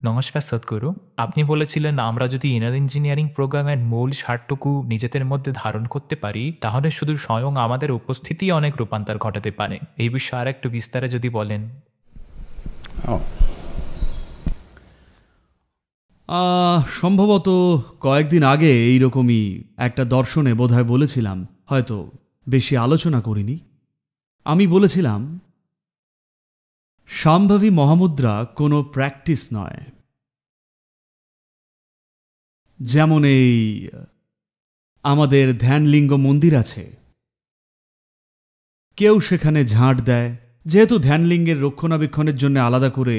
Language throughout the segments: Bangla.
নমস্কার সদ্গুরু। আপনি বলেছিলেন আমরা যদি ইনার ইঞ্জিনিয়ারিং প্রোগ্রামের মূল সারটুকু নিজেদের মধ্যে ধারণ করতে পারি, তাহলে শুধু স্বয়ং আমাদের উপস্থিতিই অনেক রূপান্তর ঘটাতে পারে। এই বিষয়ে আরেকটু বিস্তারে যদি বলেন। সম্ভবত কয়েকদিন আগে এইরকমই একটা দর্শনে বোধহয় বলেছিলাম, হয়তো বেশি আলোচনা করিনি। আমি বলেছিলাম শাম্ভবী মহামুদ্রা কোনো প্র্যাকটিস নয়। যেমন এই আমাদের ধ্যানলিঙ্গ মন্দির আছে, কেউ সেখানে ঝাঁট দেয়, যেহেতু ধ্যানলিঙ্গের রক্ষণাবেক্ষণের জন্য আলাদা করে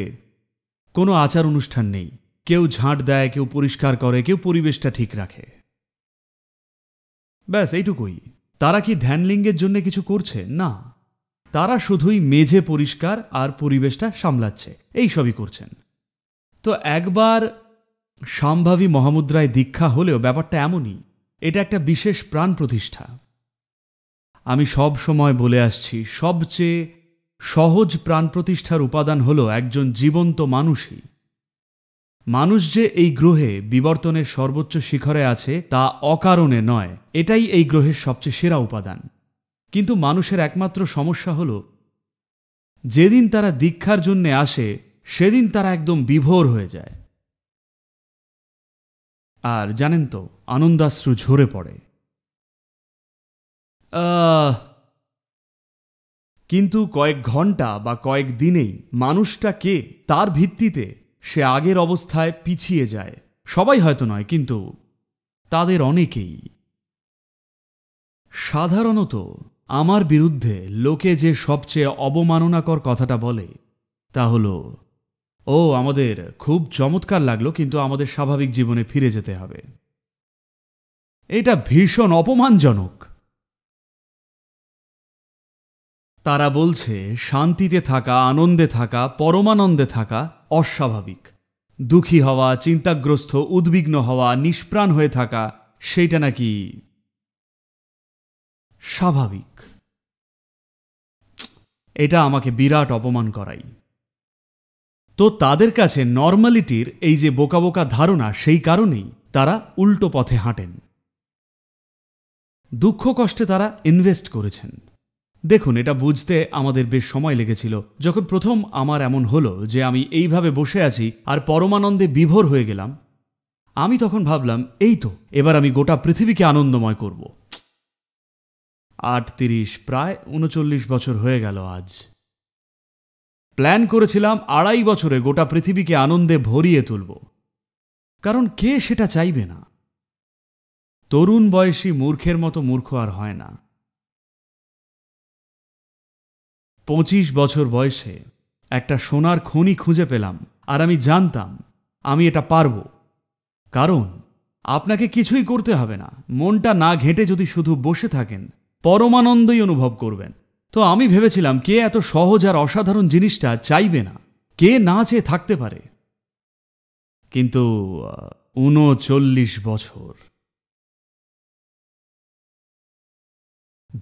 কোনো আচার অনুষ্ঠান নেই। কেউ ঝাঁট দেয়, কেউ পরিষ্কার করে, কেউ পরিবেশটা ঠিক রাখে, ব্যাস এইটুকুই। তারা কি ধ্যানলিঙ্গের জন্য কিছু করছে? না, তারা শুধুই মেঝে পরিষ্কার আর পরিবেশটা সামলাচ্ছে, এই সবই করছেন। তো একবার শাম্ভবী মহামুদ্রায় দীক্ষা হলেও ব্যাপারটা এমনই, এটা একটা বিশেষ প্রাণ প্রতিষ্ঠা। আমি সব সময় বলে আসছি, সবচেয়ে সহজ প্রাণ প্রতিষ্ঠার উপাদান হলো একজন জীবন্ত মানুষই। মানুষ যে এই গ্রহে বিবর্তনের সর্বোচ্চ শিখরে আছে তা অকারণে নয়, এটাই এই গ্রহের সবচেয়ে সেরা উপাদান। কিন্তু মানুষের একমাত্র সমস্যা হল, যেদিন তারা দীক্ষার জন্যে আসে সেদিন তারা একদম বিভোর হয়ে যায়, আর জানেন তো, আনন্দাশ্রু ঝরে পড়ে। কিন্তু কয়েক ঘন্টা বা কয়েক দিনেই মানুষটা কে তার ভিত্তিতে সে আগের অবস্থায় পিছিয়ে যায়। সবাই হয়তো নয়, কিন্তু তাদের অনেকেই। সাধারণত আমার বিরুদ্ধে লোকে যে সবচেয়ে অবমাননাকর কথাটা বলে তা হল, ও আমাদের খুব চমৎকার লাগলো, কিন্তু আমাদের স্বাভাবিক জীবনে ফিরে যেতে হবে। এটা ভীষণ অপমানজনক। তারা বলছে শান্তিতে থাকা, আনন্দে থাকা, পরমানন্দে থাকা অস্বাভাবিক। দুঃখী হওয়া, চিন্তাগ্রস্ত, উদ্বিগ্ন হওয়া, নিষ্প্রাণ হয়ে থাকা, সেইটা নাকি স্বাভাবিক। এটা আমাকে বিরাট অপমান করাই। তো তাদের কাছে নর্মালিটির এই যে বোকা বোকা ধারণা, সেই কারণেই তারা উল্টো পথে হাঁটেন। দুঃখ কষ্টে তারা ইনভেস্ট করেছেন। দেখুন, এটা বুঝতে আমাদের বেশ সময় লেগেছিল। যখন প্রথম আমার এমন হলো যে আমি এইভাবে বসে আছি আর পরমানন্দে বিভোর হয়ে গেলাম, আমি তখন ভাবলাম, এই তো এবার আমি গোটা পৃথিবীকে আনন্দময় করব। ৩৮, প্রায় ৩৯ বছর হয়ে গেল আজ। প্ল্যান করেছিলাম ২.৫ বছরে গোটা পৃথিবীকে আনন্দে ভরিয়ে তুলব। কারণ কে সেটা চাইবে না? তরুণ বয়সী মূর্খের মতো মূর্খ আর হয় না। ২৫ বছর বয়সে একটা সোনার খনি খুঁজে পেলাম, আর আমি জানতাম আমি এটা পারব। কারণ আপনাকে কিছুই করতে হবে না, মনটা না ঘেঁটে যদি শুধু বসে থাকেন, পরমানন্দই অনুভব করবেন। তো আমি ভেবেছিলাম, কে এত সহজ আর অসাধারণ জিনিসটা চাইবে না? কে না চেয়ে থাকতে পারে? কিন্তু ৩৯ বছর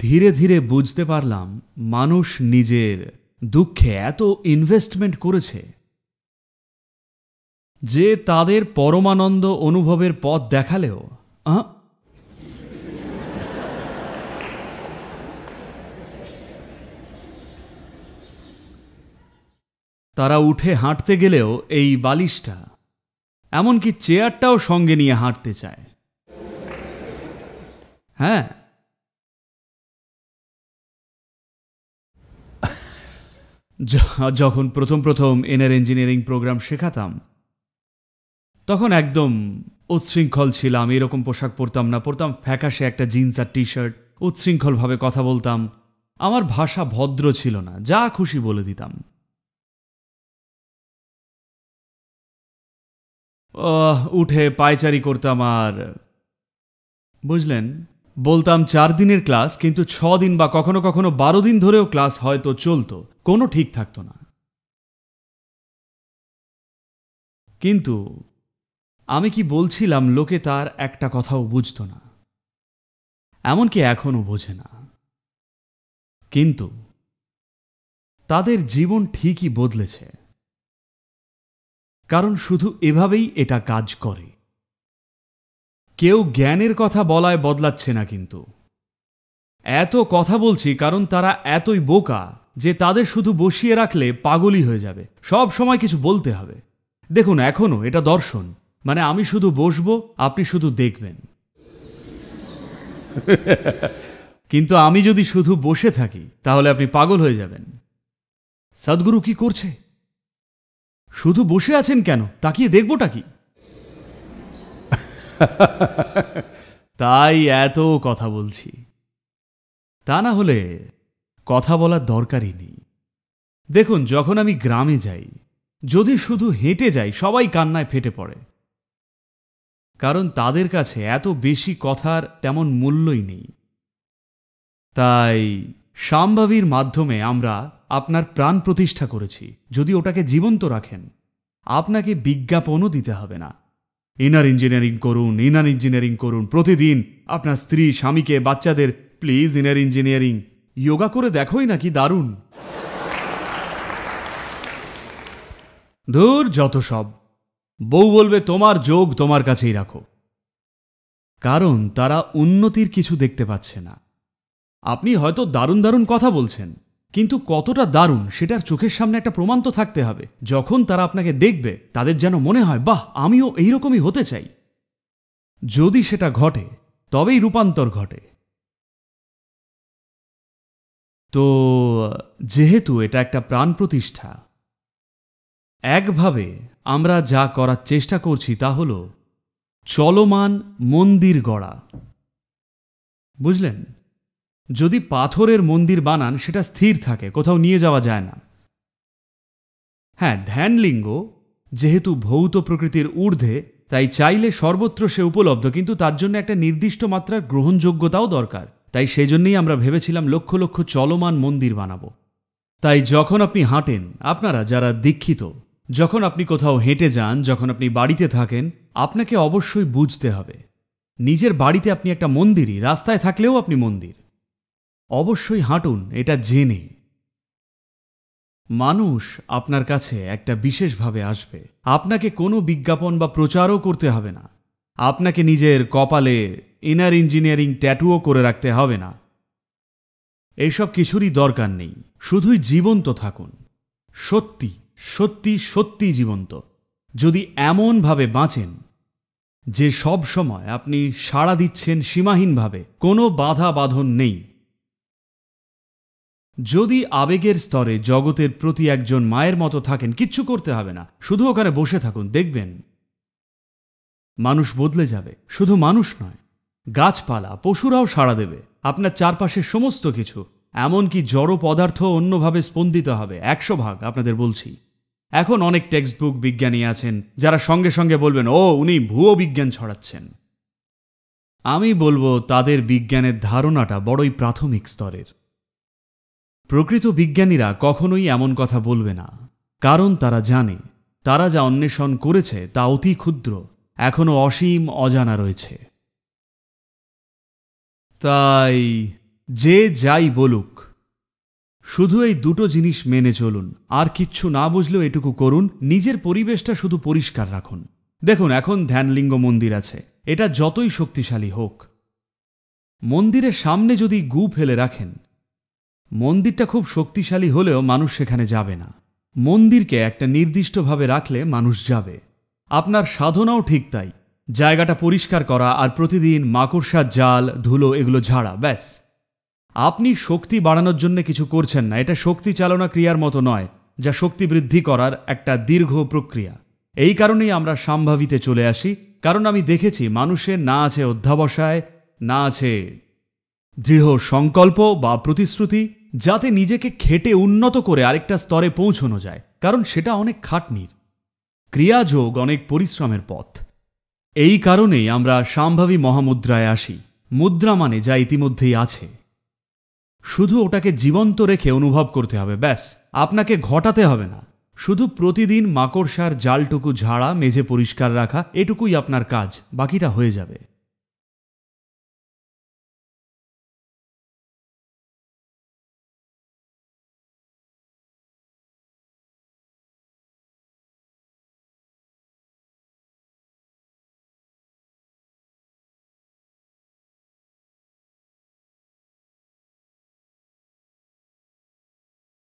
ধীরে ধীরে বুঝতে পারলাম, মানুষ নিজের দুঃখে এত ইনভেস্টমেন্ট করেছে যে তাদের পরমানন্দ অনুভবের পথ দেখালেও তারা উঠে হাঁটতে গেলেও এই বালিশটা, এমনকি চেয়ারটাও সঙ্গে নিয়ে হাঁটতে চায়। হ্যাঁ, যখন প্রথম প্রথম ইনার ইঞ্জিনিয়ারিং প্রোগ্রাম শেখাতাম, তখন একদম উচ্ছৃঙ্খল ছিলাম। এরকম পোশাক পরতাম না, পরতাম ফ্যাকাশে একটা জিন্স আর টি শার্ট। উচ্ছৃঙ্খলভাবে কথা বলতাম, আমার ভাষা ভদ্র ছিল না, যা খুশি বলে দিতাম। উঠে পায়চারি করতাম, আর বুঝলেন, বলতাম ৪ দিনের ক্লাস, কিন্তু ৬ দিন বা কখনো কখনো ১২ দিন ধরেও ক্লাস হয়তো চলতো, কোনো ঠিক থাকতো না। কিন্তু আমি কি বলছিলাম লোকে তার একটা কথাও বুঝতো না, এমনকি এখনো বোঝে না। কিন্তু তাদের জীবন ঠিকই বদলেছে। কারণ শুধু এভাবেই এটা কাজ করে। কেউ জ্ঞানের কথা বলায় বদলাচ্ছে না। কিন্তু এত কথা বলছি কারণ তারা এতই বোকা যে তাদের শুধু বসিয়ে রাখলে পাগলই হয়ে যাবে, সব সময় কিছু বলতে হবে। দেখুন, এখনো এটা দর্শন, মানে আমি শুধু বসবো, আপনি শুধু দেখবেন। কিন্তু আমি যদি শুধু বসে থাকি তাহলে আপনি পাগল হয়ে যাবেন। সদ্গুরু কি করছে? শুধু বসে আছেন কেন? তাকিয়ে দেখবোটা কি? তাই এত কথা বলছি। তা না হলে কথা বলার দরকারই নেই। দেখুন, যখন আমি গ্রামে যাই, যদি শুধু হেঁটে যাই, সবাই কান্নায় ফেটে পড়ে, কারণ তাদের কাছে এত বেশি কথার তেমন মূল্যই নেই। তাই শাম্ভবীর মাধ্যমে আমরা আপনার প্রাণ প্রতিষ্ঠা করেছি। যদি ওটাকে জীবন্ত রাখেন, আপনাকে বিজ্ঞাপনও দিতে হবে না। ইনার ইঞ্জিনিয়ারিং করুন, ইনার ইঞ্জিনিয়ারিং করুন প্রতিদিন। আপনার স্ত্রী, স্বামীকে, বাচ্চাদের প্লিজ ইনার ইঞ্জিনিয়ারিং। যোগা করে দেখোই না, কি দারুণ। ধুর, যত সব। বউ বলবে তোমার যোগ তোমার কাছেই রাখো, কারণ তারা উন্নতির কিছু দেখতে পাচ্ছে না। আপনি হয়তো দারুণ দারুণ কথা বলছেন, কিন্তু কতটা দারুণ সেটার চোখের সামনে একটা প্রমাণ তো থাকতে হবে। যখন তারা আপনাকে দেখবে, তাদের যেন মনে হয়, বাহ, আমিও এইরকমই হতে চাই। যদি সেটা ঘটে, তবেই রূপান্তর ঘটে। তো যেহেতু এটা একটা প্রাণ প্রতিষ্ঠা, একভাবে আমরা যা করার চেষ্টা করছি তা হল চলমান মন্দির গড়া। বুঝলেন? যদি পাথরের মন্দির বানান, সেটা স্থির থাকে, কোথাও নিয়ে যাওয়া যায় না। হ্যাঁ, ধ্যানলিঙ্গ যেহেতু ভৌত প্রকৃতির ঊর্ধ্বে, তাই চাইলে সর্বত্র সে উপলব্ধ, কিন্তু তার জন্য একটা নির্দিষ্ট মাত্রার গ্রহণযোগ্যতাও দরকার। তাই সেই জন্যই আমরা ভেবেছিলাম লক্ষ লক্ষ চলমান মন্দির বানাবো। তাই যখন আপনি হাঁটেন, আপনারা যারা দীক্ষিত, যখন আপনি কোথাও হেঁটে যান, যখন আপনি বাড়িতে থাকেন, আপনাকে অবশ্যই বুঝতে হবে নিজের বাড়িতে আপনি একটা মন্দিরই, রাস্তায় থাকলেও আপনি মন্দির। অবশ্যই হাঁটুন এটা জেনে। মানুষ আপনার কাছে একটা বিশেষভাবে আসবে। আপনাকে কোনো বিজ্ঞাপন বা প্রচারও করতে হবে না। আপনাকে নিজের কপালে ইনার ইঞ্জিনিয়ারিং ট্যাটুও করে রাখতে হবে না। এইসব কিছুরই দরকার নেই। শুধুই জীবন্ত থাকুন, সত্যি সত্যি সত্যি জীবন্ত। যদি এমনভাবে বাঁচেন যে সব সময় আপনি সাড়া দিচ্ছেন সীমাহীনভাবে, কোনো বাধা বাঁধন নেই। যদি আবেগের স্তরে জগতের প্রতি একজন মায়ের মতো থাকেন, কিচ্ছু করতে হবে না, শুধু ওখানে বসে থাকুন, দেখবেন মানুষ বদলে যাবে। শুধু মানুষ নয়, গাছপালা, পশুরাও সাড়া দেবে। আপনার চারপাশের সমস্ত কিছু, এমনকি জড় পদার্থ অন্যভাবে স্পন্দিত হবে 100 ভাগ। আপনাদের বলছি, এখন অনেক টেক্সট বুক বিজ্ঞানী আছেন যারা সঙ্গে সঙ্গে বলবেন, ও উনি ভুয়ো বিজ্ঞান ছড়াচ্ছেন। আমি বলবো তাদের বিজ্ঞানের ধারণাটা বড়ই প্রাথমিক স্তরের। প্রকৃত বিজ্ঞানীরা কখনোই এমন কথা বলবে না, কারণ তারা জানে তারা যা অন্বেষণ করেছে তা অতি ক্ষুদ্র, এখনো অসীম অজানা রয়েছে। তাই যে যাই বলুক, শুধু এই দুটো জিনিস মেনে চলুন। আর কিচ্ছু না বুঝলেও এটুকু করুন, নিজের পরিবেশটা শুধু পরিষ্কার রাখুন। দেখুন, এখন ধ্যানলিঙ্গ মন্দির আছে, এটা যতই শক্তিশালী হোক, মন্দিরের সামনে যদি গু ফেলে রাখেন, মন্দিরটা খুব শক্তিশালী হলেও মানুষ সেখানে যাবে না। মন্দিরকে একটা নির্দিষ্টভাবে রাখলে মানুষ যাবে। আপনার সাধনাও ঠিক তাই, জায়গাটা পরিষ্কার করা আর প্রতিদিন মাকড়সার জাল, ধুলো এগুলো ঝাড়া, ব্যাস। আপনি শক্তি বাড়ানোর জন্য কিছু করছেন না। এটা শক্তি চালনা ক্রিয়ার মতো নয়, যা শক্তি বৃদ্ধি করার একটা দীর্ঘ প্রক্রিয়া। এই কারণেই আমরা শাম্ভবীতে চলে আসি, কারণ আমি দেখেছি মানুষের না আছে অধ্যাবসায়, না আছে দৃঢ় সংকল্প বা প্রতিশ্রুতি, যাতে নিজেকে খেটে উন্নত করে আরেকটা স্তরে পৌঁছানো যায়, কারণ সেটা অনেক খাটনির। ক্রিয়াযোগ অনেক পরিশ্রমের পথ। এই কারণেই আমরা শাম্ভবী মহামুদ্রায় আসি। মুদ্রা মানে যা ইতিমধ্যেই আছে, শুধু ওটাকে জীবন্ত রেখে অনুভব করতে হবে, ব্যাস। আপনাকে ঘটাতে হবে না, শুধু প্রতিদিন মাকড়সার জালটুকু ঝাড়া, মেঝে পরিষ্কার রাখা, এটুকুই আপনার কাজ, বাকিটা হয়ে যাবে।